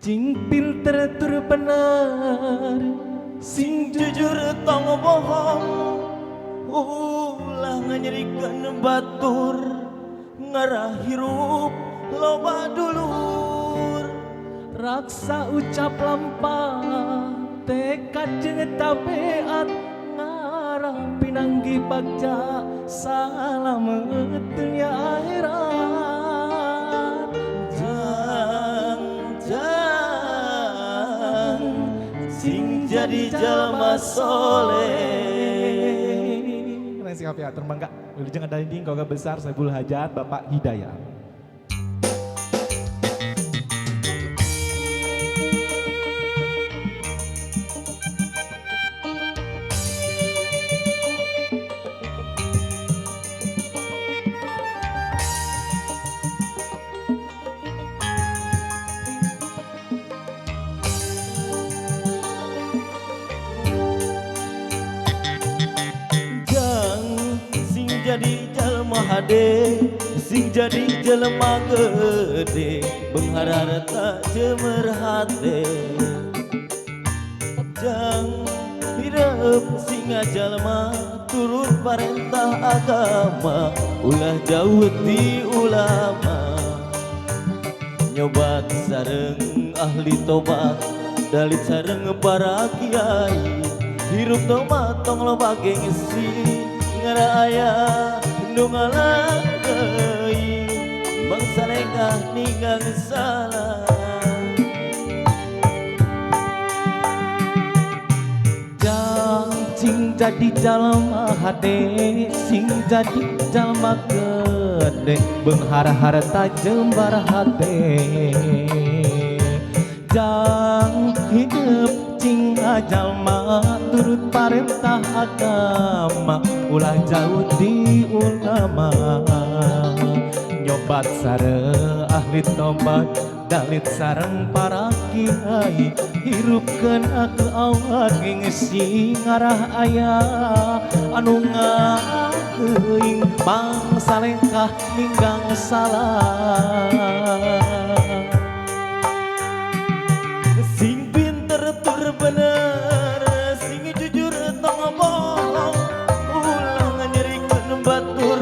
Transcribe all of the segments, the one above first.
Cing pinter tur bener, sing jujur tong bohong, ulah nganyerikeun batur, ngarah hirup loba dulur. Raksa ucap lampah, tekad jeung tabeat, ngarah pinanggi bagja, salamet dunya akhirat. Sing jadi jalma soleh. Keren sikap ya, terbangga. Wilujeng ada dinding, koga besar, Saiful Hajat, Bapak Hidayat. Jadi jalma hade, sing jadi jelema gede, beunghar harta jemeur hate. Jang hidup sing jalma turut parentah agama, ulah jauh di ulama. Nyobat sareng ahli tobat, dalit sareng para kiai, hirup tomat tong loba gengsi. Ngara aya nu ngalangkeui bangsa lekah ninggang salah. Jang sing jadi jalma hade, sing jadi jalma gede, beunghar harta jembar hate. Jang hidup cing jalma turut parentah agama, ulah jauh di ulama. Nyobat sareng ahli tobat, dalit sareng para kiai, hirupkeun ke awak ngisi ngarah aya anu ngageuing bangsa lengkah ninggang salah. Sing pinter tur bener, sing jujur tong bohong, ulah nganyerikeun batur,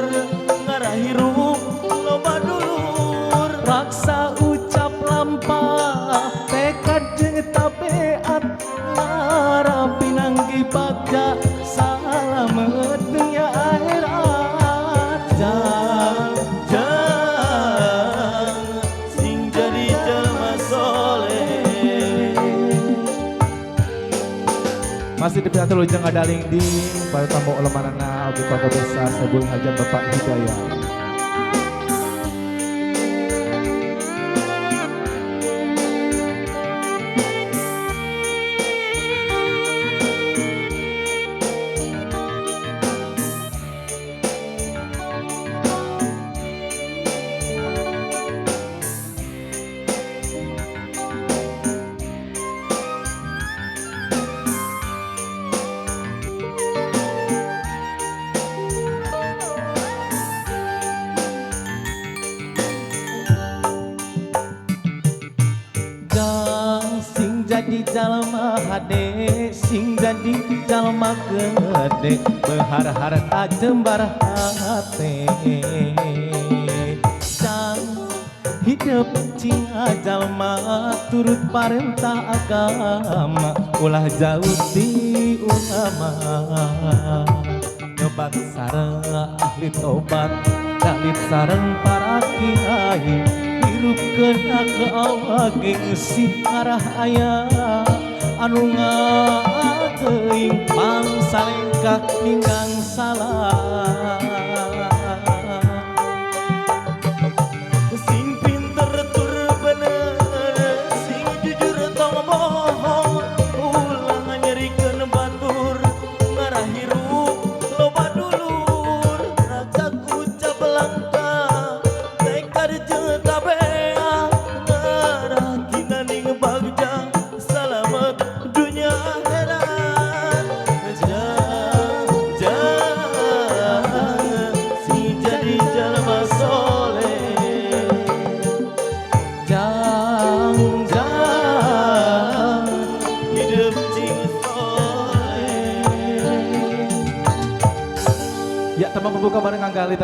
ngarah hirup loba dulur. Raksa ucap lampah, tekad jeung tabeat, ngarah pinanggi bagja, salamet dunya akhirat. Jang sing jadi jalma soleh. Masih di pihak Wilujeng ada dinding, para tamu ulemanana oge keluarga besar Saiful Hajat Bapak Hidayat. Sing jadi jalma hade, sing jadi jalma gede, beunghar harta jembar hate. Jang hidup cing jalma turut parentah agama, ulah jauh di ulama. Nyobat sareng ahli tobat, dalit sareng para kiai, hirupkeun ke awak gengsi ngarah aya anu ngageuing bangsa lengkah ninggang salah. Sing pinter tur bener, sing jujur tong bohong, ulah nganyerikeun batur, ngarah hirup loba dulur. Raksa ucap langkah, tekad jeung tabeat, ngarah kinaning bagja, salamet dunya akhirat. Jang Ya teman pembuka bareng Kang Gali.